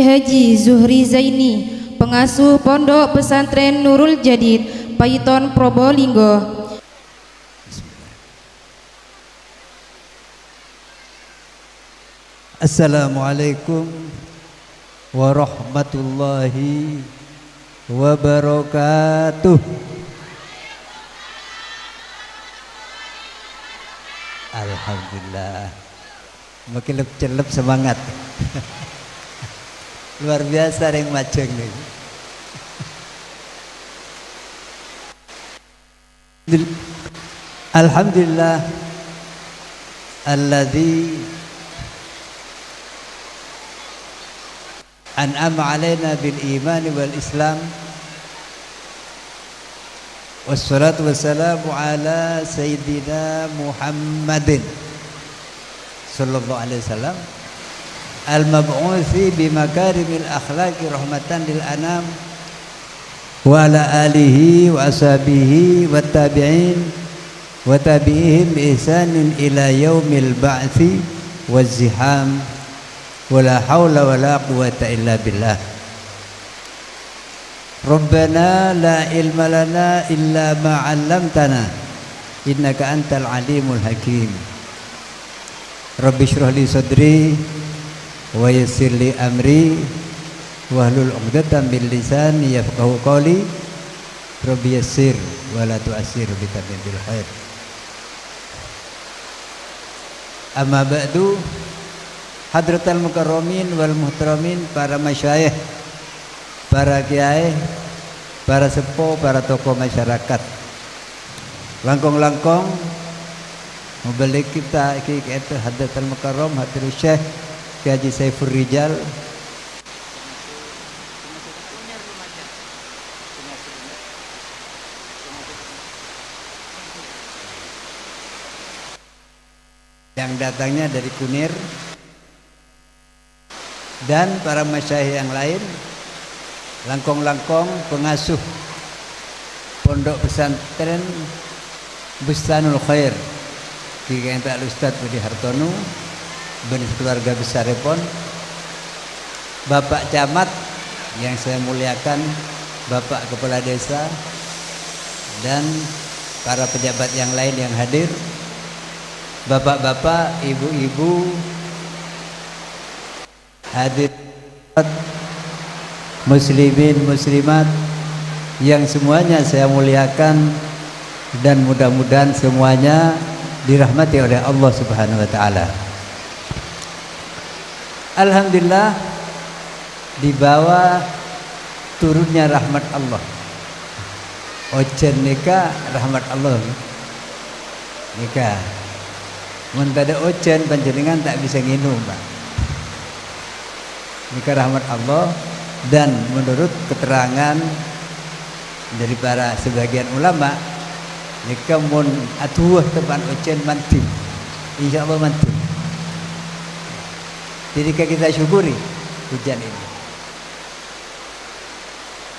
Haji Zuhri Zaini, pengasuh Pondok Pesantren Nurul Jadid, Paiton, Probolinggo. Assalamualaikum warahmatullahi wabarakatuh. Alhamdulillah, makin celep semangat. Luar biasa yang maceng nih. Alhamdulillah alladzi an'ama alaina bil iman wal islam, wassalatu wassalamu ala sayyidina Muhammadin sallallahu alaihi wasallam al-mab'uthi bi makarimil akhlaqi rahmatan lil anam wa ala alihi wa ashabihi wa tabi'in wa tabi'ihim bi ihsanin ila yaumil ba'thi waz ziham wa la hawla wa la quwwata illa billah. Rabbana la ilma lana illa ma 'allamtana innaka antal alimul hakim. Rabbi shrah li sadri wa yassir li amri wahlul 'uqdatam min lisani yafqahu qawli. Rabbi yassir wa la tu'assir bi tamamil khair. Amma ba'du, hadratal mukarramin wal muhtaramin, para masyayikh, para kiai, para sepuh, para tokoh masyarakat, langkong-langkong membeli kita itu hadratal mukarram hadir Syekh Haji Saiful Rijal, yang datangnya dari Kunir, dan para masyayikh yang lain, langkong-langkong pengasuh Pondok Pesantren Bustanul Khair Ki Pak Ustadz Budi Hartono, benih keluarga besar Repon, Bapak Camat yang saya muliakan, Bapak Kepala Desa, dan para pejabat yang lain yang hadir, bapak-bapak, ibu-ibu, hadir muslimin muslimat yang semuanya saya muliakan, dan mudah-mudahan semuanya dirahmati oleh Allah Subhanahu wa taala. Alhamdulillah, di bawah turunnya rahmat Allah. Ojen nikah rahmat Allah. Nikah. Mun tada ojen panjenengan tak bisa nginum, Pak. Nikah rahmat Allah, dan menurut keterangan dari para sebagian ulama, nikah mun atuh tepan ojen mantu. Insyaallah mantu. Jadi kita syukuri hujan ini.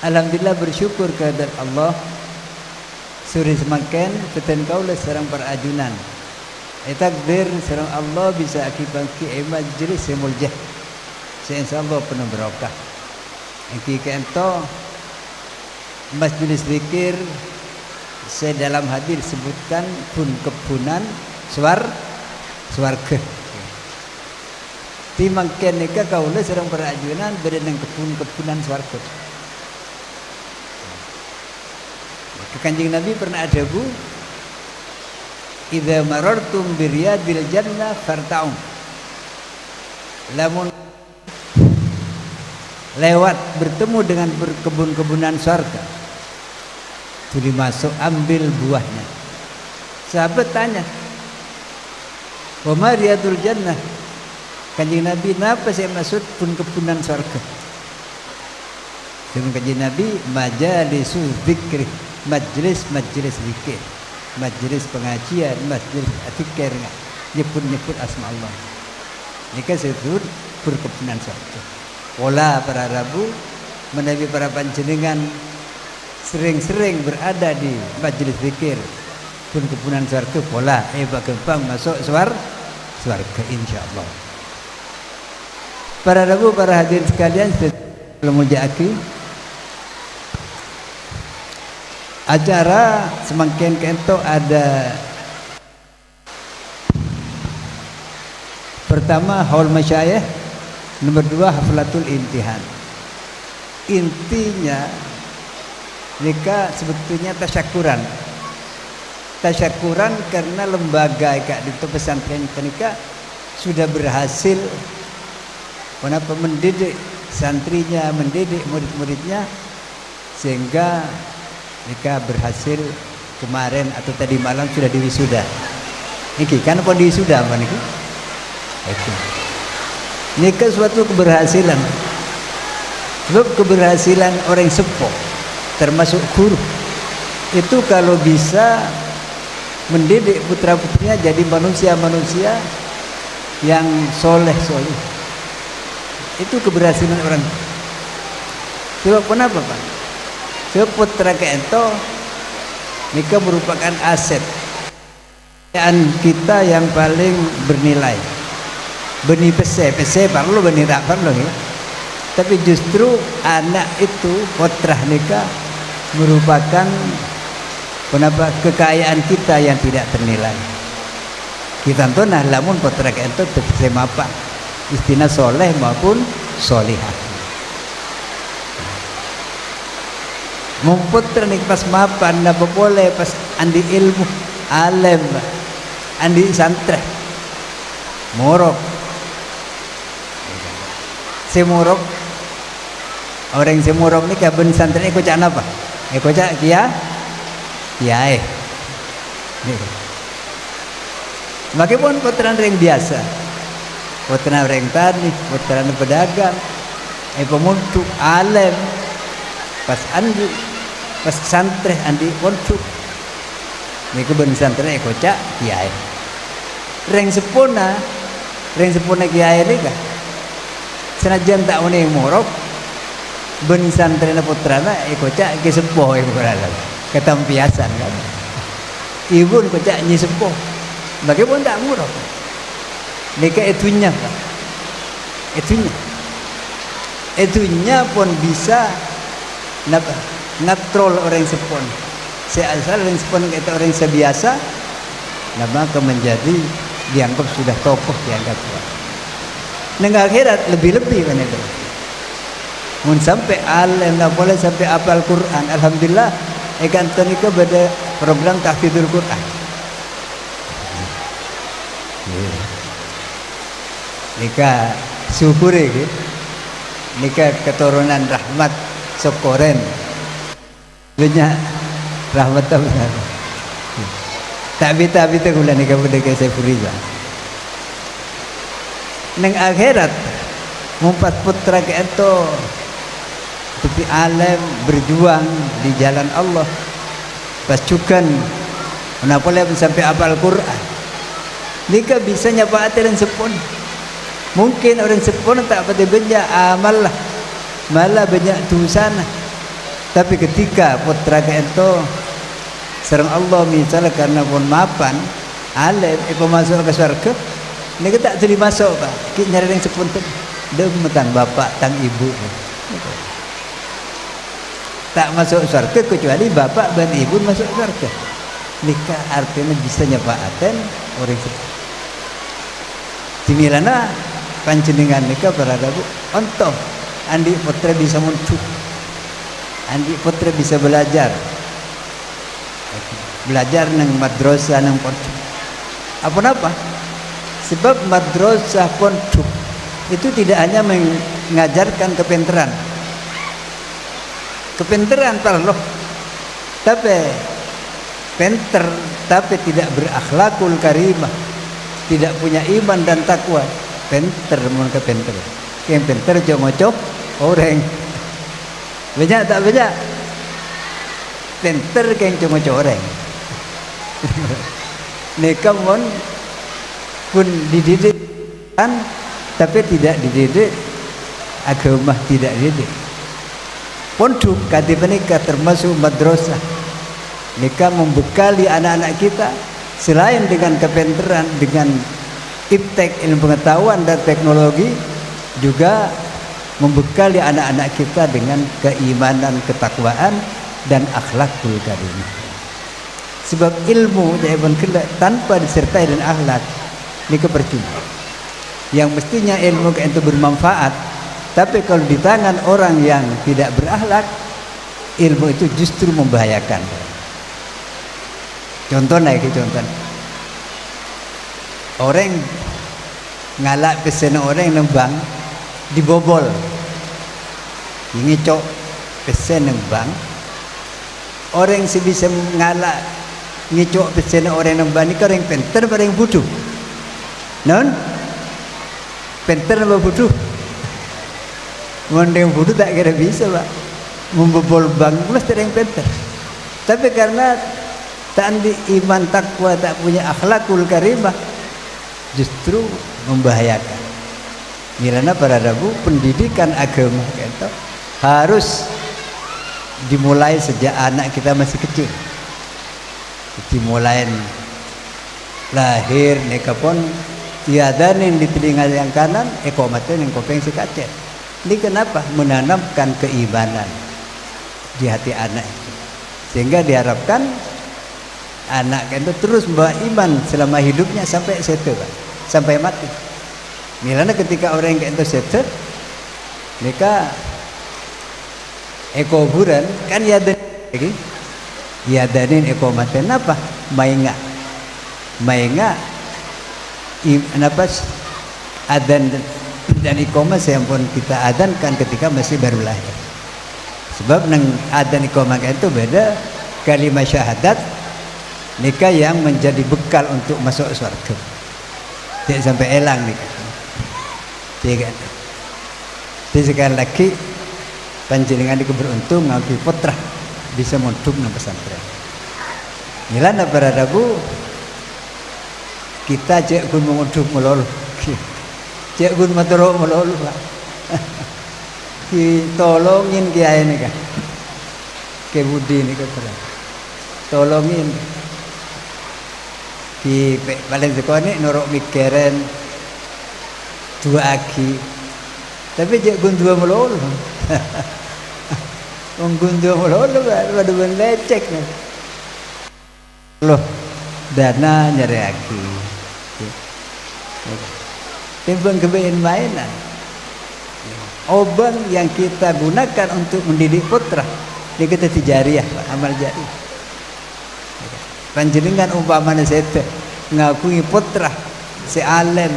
Alhamdulillah, bersyukur kehadirat Allah. Suri semakin peten kaula sareng para ajunan. Takdir sareng Allah bisa akibat ki majlis semuljah. Insyaallah penuh barokah. Engki kento majlis zikir saya dalam hadir sebutkan pun kepunan swarga. Timangken nika kaula sareng para ajunan berenang kebun-kebunan swarga. Kanjeng Nabi pernah ada bu, idza marartum biryadil jannah farta'um. Lamun lewat bertemu dengan kebun-kebunan surga, tuli masuk ambil buahnya. Sahabat tanya, wa ma riyadul jannah? Kanjeng Nabi, kenapa saya maksud kebunan surga? Dengan kanjeng Nabi, majalisu zikri, majlis zikir, majlis pengajian, majlis zikir, nyebut asma Allah. Ini kan sebut perkebunan surga. Pola para Rabu menabi para panjenengan sering-sering berada di majlis zikir pun kebunan surga, pola bagempang masuk swarga insyaallah. Para Rabu, para hadirin sekalian, Muljaki, acara semakin kento ada pertama haul masyayikh, nomor 2 haflatul imtihan. Intinya mereka sebetulnya tasyakuran karena lembaga di pesantren mereka sudah berhasil mendidik santrinya, mendidik murid-muridnya, sehingga mereka berhasil kemarin atau tadi malam sudah diwisuda. Niki kan pun diwisuda apa niki? Ini kan suatu keberhasilan. Sebab keberhasilan orang sepuh termasuk guru itu kalau bisa mendidik putra-putrinya jadi manusia-manusia yang soleh. Itu keberhasilan orang. Sebab kenapa Pak? Sebab putra kento mereka merupakan aset kita yang paling bernilai. Benih pese perlu benih tak perlu ya. Tapi justru anak itu putra mereka merupakan kekayaan kita yang tidak ternilai. Kita tuh nah lamun putra kento semapa istilah soleh maupun solihah. Memputra nih pas mapan na boleh pas andi ilmu alim andi santre morok semorok orang semorok ni kaben santre ni kocak apa? Kocak kiai. Meskipun putra ring biasa, putra ring tani, putra pedagang, pemuntu alim, pas santre andi pontuk, ni kaben santre kocak kiai. Ring sepuna kiai ni kah? Senajan tak muni morok ben santrena putrana kocak ke sepuh berada ketampiasan kan ibu kocak nyi sepuh bagaimana tak morok mereka itunya pun bisa ngatrol orang sepon seasal orang sepon kata orang sebiasa maka menjadi dianggap sudah tokoh, dianggap neng akhirat lebih-lebih kan itu. Mun sampai alim tak boleh sampai hafal Quran. Alhamdulillah ikan tonika pada program tahfidzul Quran. Nika syukuri gitu. Nika keturunan rahmat Sokoren. Banyak rahmat benar. Tapi gula nika pada saya Furiza. Neng akhirat mumpat putra ke ento tapi alim berjuang di jalan Allah pasukan kenapa boleh sampai hafal Quran nika bisa nyapa orang sepon mungkin orang sepon tak pada banyak amal lah malah banyak dosa tapi ketika putra ke ento serang Allah misalnya karena pun mapan alim masuk ke surga nika tak jadi masuk Pak kita nyari yang sepon demetan bapak tang ibu tak masuk surga kecuali bapak dan ibu masuk surga nikah artinya bisa nyapaaten orang sepon timilana panjenengan nikah berada bu ontong andi putra bisa muncul andi putra bisa belajar nang madrasah nang pondok apa sebab madrasah pondok itu tidak hanya mengajarkan kepinteran perlu tapi pinter tapi tidak berakhlakul karimah tidak punya iman dan takwa pinter mun kepinter yang pinter jomocok orang banyak tak banyak pinter yang jomocok orang neka pun dididik kan tapi tidak dididik agama tidak dididik pondok kati menikah termasuk madrasah mereka membekali anak-anak kita selain dengan kepinteran dengan iptek ilmu pengetahuan dan teknologi juga membekali anak-anak kita dengan keimanan, ketakwaan dan akhlakul karimah. Sebab ilmu tanpa disertai dengan akhlak ini percuma. Yang mestinya ilmu itu bermanfaat, tapi kalau di tangan orang yang tidak berakhlak, ilmu itu justru membahayakan. Contohnya orang ngalak pesen orang nembang dibobol, ngicok pesen nembang. Orang yang bisa ngalak ngicok pesen orang nembang ini orang pintar pada yang bodoh. Non pintar apa bodoh? Yang bodoh tak kira bisa pak membobol bank, mesti yang pintar. Tapi karena tak ada iman takwa, tak punya akhlakul karimah, justru membahayakan. Milana para rabu pendidikan agama itu harus dimulai sejak anak kita masih kecil. Dimulai lahir mereka pun tiadanin di telinga yang kanan, ekomaten yang kopeng si kacet. Ini kenapa? Menanamkan keimanan di hati anak itu. Sehingga diharapkan anak itu terus membawa iman selama hidupnya sampai setel, sampai mati. Milana ketika orang yang itu setel, mereka ekoburan kan ya lagi, ya danin ekomaten apa? Mainga, apa? Adan dan iqamah yang pun kita adankan ketika masih baru lahir. Sebab nang adan iqamah itu beda kalimat syahadat nikah yang menjadi bekal untuk masuk surga. Tidak sampai elang nikah. Tidak. Jadi sekali lagi panjenengan itu beruntung ngaki putra bisa mondok nang pesantren. Milana para rabu kita cek gun mondok melolo. Cek gun matoro melolo Pak. Ditolongin kiai nika. Ke budi nika terang. Tolongin. Di paling sekone norok mikiran dua aki. Tapi cek gun dua melolo. Wong gun dua melolo pada lecek nih. Loh, dana nyari aki. Timbang kebayan mainan. Oban yang kita gunakan untuk mendidik putra, dia kata tijariah, amal jariah. Panjenengan umpamanya sete ngakui putra si alim,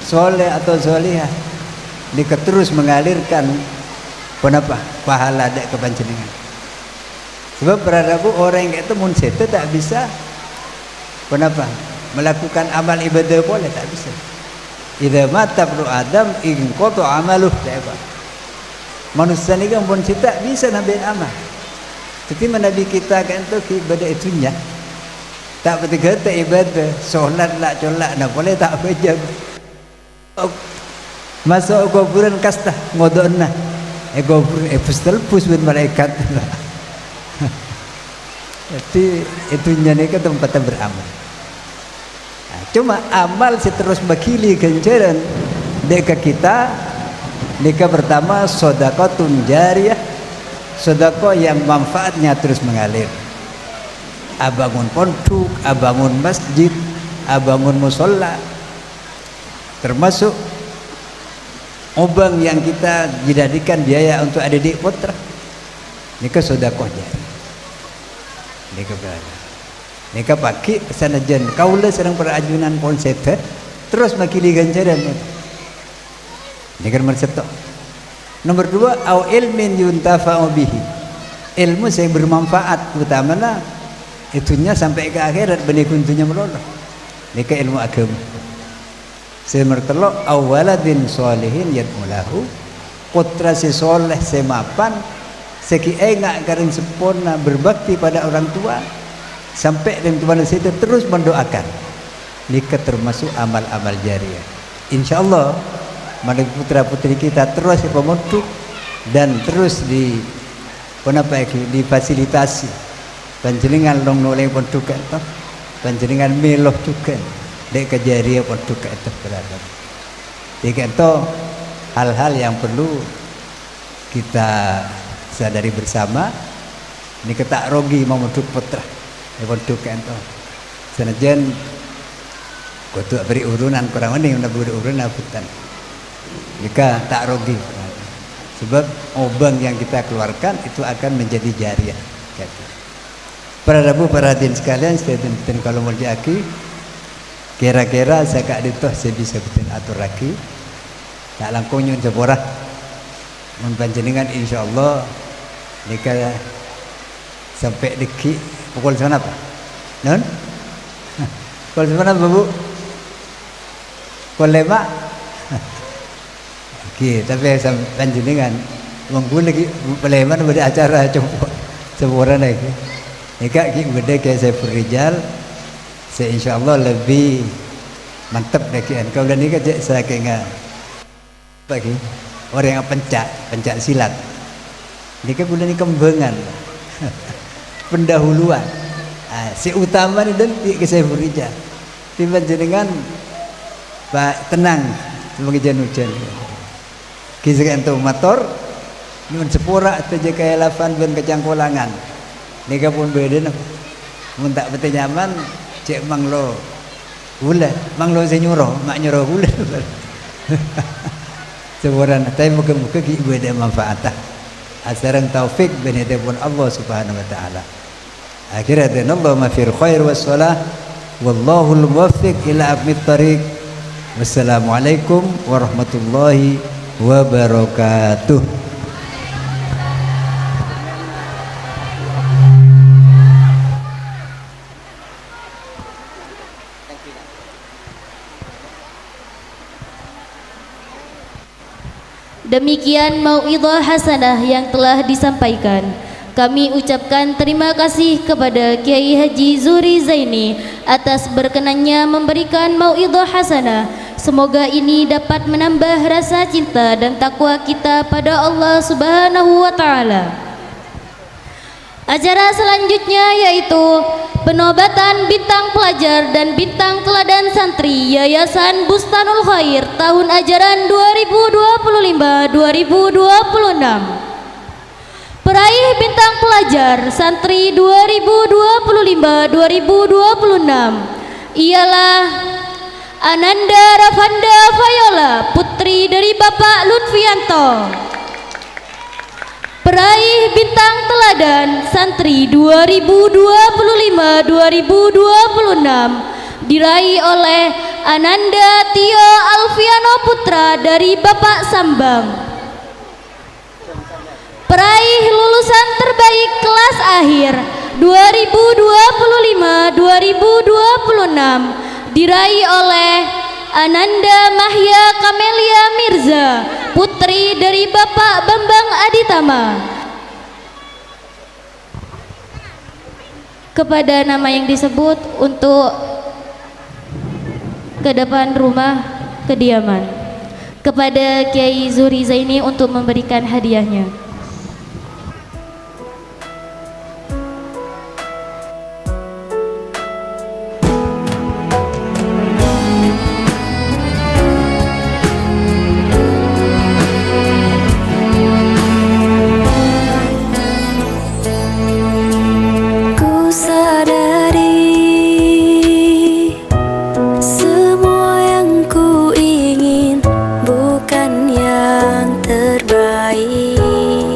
soleh atau solihah, dia terus mengalirkan kenapa pahala dek ke panjenengan. Sebab beradabu orang yang itu mun sete tak bisa kenapa melakukan amal ibadah boleh tak bisa. Idza mata ibnu Adam in qata amaluh ta'aba. Manusia ni kan pun tak bisa nambahin amal. Tapi nabi kita kan tu ibadah itunya. Tak betul kata ibadah, solat lah, colak nak boleh tak baca. Masuk kuburan kasta ngodonna. Kuburan pustel pus bin malaikat. Jadi itunya ni kan tempat beramal. Cuma amal terus bakili ganjaran deka kita. Deka pertama sedekahun jariyah, sedekah yang manfaatnya terus mengalir. Abangun pondok, abangun masjid, abangun musholla, termasuk obang yang kita jadikan biaya untuk adik putra. Deka sedekah jariyah. Deka berada. Mereka pakai sanajan kaulah sedang perajunan konsep terus makili ganjaran. Ini kan mercetok. Nomor 2, au ilmin yuntafa'u bihi. Ilmu saya bermanfaat, utamanya itunya sampai ke akhirat benih kuntunya meloloh. Ini ke ilmu agama. Saya mertelok au waladin sholihin yadmulahu. Putra si soleh semapan seki engak karing sempurna berbakti pada orang tua. Sampai dan kepada situ terus mendoakan. Nikah termasuk amal-amal jariah. InsyaAllah mana putra putri kita terus pemondok dan terus difasilitasi. Panjenengan long noleh pondok itu, panjenengan meloh juga. Dek kejariah pondok itu berada. Jika itu hal-hal yang perlu kita sadari bersama. Ini ketak rogi memuduk putra memuduk ento senajan kudu beri urunan kurang ini udah beri urunan abutan jika tak rogi sebab obang yang kita keluarkan itu akan menjadi jariah. Para rabu para hadirin sekalian, dan kalau mau diaki kira-kira saya kak ditoh saya bisa betul atur lagi tak langkung nyun seborah mempanjenengan insyaallah nikah sampai deki pukul sana apa non pukul sana bu pukul 5 oke tapi sampai panjenengan menggu lagi peleman pada acara coba seborah lagi nikah beda kayak saya Rijal saya insyaallah lebih mantap lagi kalau dah nikah saya kena bagi orang yang pencak silat nikah bulan ini kembangan pendahuluan si utama ni dan ke saya Rijal tiba jenengan pak tenang sebagai hujan kisah untuk motor nyun sepura saja kayak lapan ben kecangkolangan nikah pun beda mun tak betul nyaman cek manglo gula manglo saya nyuruh mak nyuruh gula seburan tapi muka-muka ibu ada manfaatah asarang taufik benedepun Allah subhanahu wa ta'ala akhirnya Allah ma fir khair wassalah wallahul muwaffiq ila aqmit tariq wassalamualaikum warahmatullahi wabarakatuh. Demikian mau'idhah hasanah yang telah disampaikan. Kami ucapkan terima kasih kepada Kiai Haji Zuhri Zaini atas berkenannya memberikan mau'idhah hasanah. Semoga ini dapat menambah rasa cinta dan takwa kita pada Allah Subhanahu wa taala. Acara selanjutnya yaitu penobatan bintang pelajar dan bintang teladan santri Yayasan Bustanul Khair tahun ajaran 2025-2026. Peraih bintang pelajar santri 2025-2026 ialah Ananda Ravanda Viola, putri dari Bapak Lutfianto. Peraih bintang teladan santri 2025-2026 diraih oleh Ananda Tio Alfiano Putra dari Bapak Sambang. Peraih lulusan terbaik kelas akhir 2025-2026 diraih oleh Ananda Mahya Kamelia Mirza, putri dari Bapak Bambang Aditama. Kepada nama yang disebut untuk ke depan rumah kediaman. Kepada Kiai Zuhri Zaini untuk memberikan hadiahnya. Semua yang ku ingin bukan yang terbaik.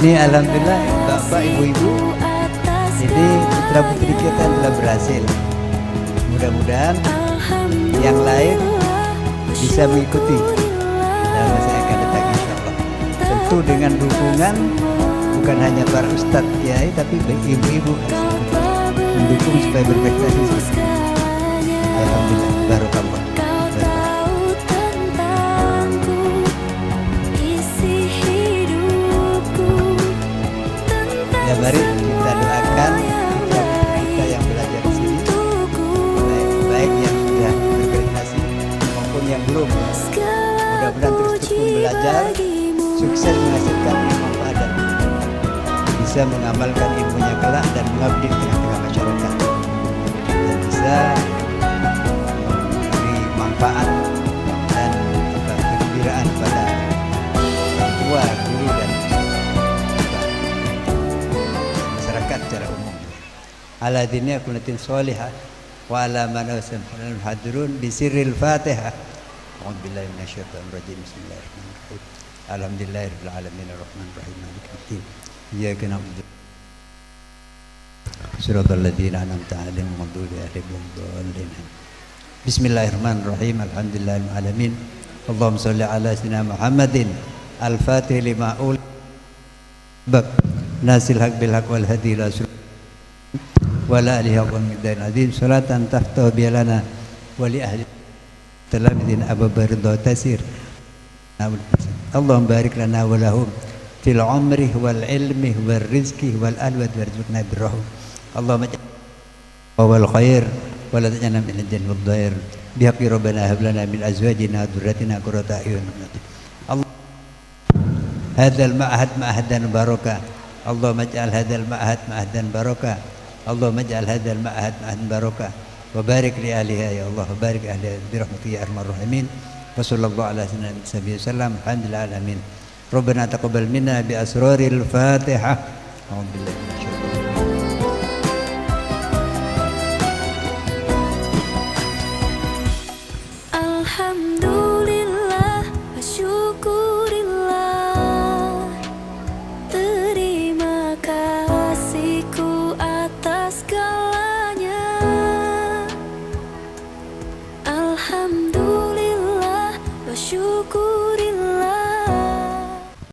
ini alhamdulillah bapak ibu-ibu, jadi putra putri kita telah berhasil. Mudah-mudahan yang lain bisa mengikuti dalam masa yang akan datang insyaallah. Tentu dengan dukungan bukan hanya para ustadz kiai, tapi ibu-ibu mendukung supaya berprestasi. Alhamdulillah, barakallah. Ya mari kita doakan kita yang belajar di sini, baik yang sudah berprestasi maupun yang belum. Mudah-mudahan terus tekun belajar, sukses menghasilkan ilmu dan bisa mengamalkan ilmunya kelak dan mengabdi di tengah-tengah masyarakat dan bisa memberi manfaat dan kegembiraan pada tua, guru dan masyarakat secara umum. Ala dini akunatin sholihah wa ala man wasamul hadirun bi sirril Fatihah. A'udzubillahi minasyaitonir rajim. Bismillahirrahmanirrahim. Alhamdulillahirabbil alamin arrahmanir rahim maliki yaumiddin. Iyyaka na'budu Siratal ladzina an'amta 'alaihim ghairil maghdubi 'alaihim waladdallin. Bismillahirrahmanirrahim. Alhamdulillahil alamin. Allahumma shalli ala sayyidina Muhammadin al-fatih lima bab nasil haq bil haq wal hadi ila wa la alihi wa miqdarin azim salatan taftahu bi lana wa li ahli talamidin ababaridha tasir. Allahumma barik lana wa lahum fil umri wal ilmi wal rizqi wal alwad warzuqna birrahum. Allahumma wal khair wa la taj'alna min al-janni wad dhair bi haqqi rabbana hab lana min azwajina dhurriyyatina qurrata a'yun. Allah hadzal ma'had ma'hadan barakah. Allahumma ij'al hadzal ma'had ma'hadan barakah. Allahumma ij'al hadzal ma'had ma'hadan barakah wa barik li ahliha ya Allah, wa barik ahliha bi rahmatika ya arhamar rahimin. Wa sallallahu ala sayyidina wasallam. Alhamdulillah alamin. Rabbana taqabbal minna bi asraril Fatihah. A'udzu billahi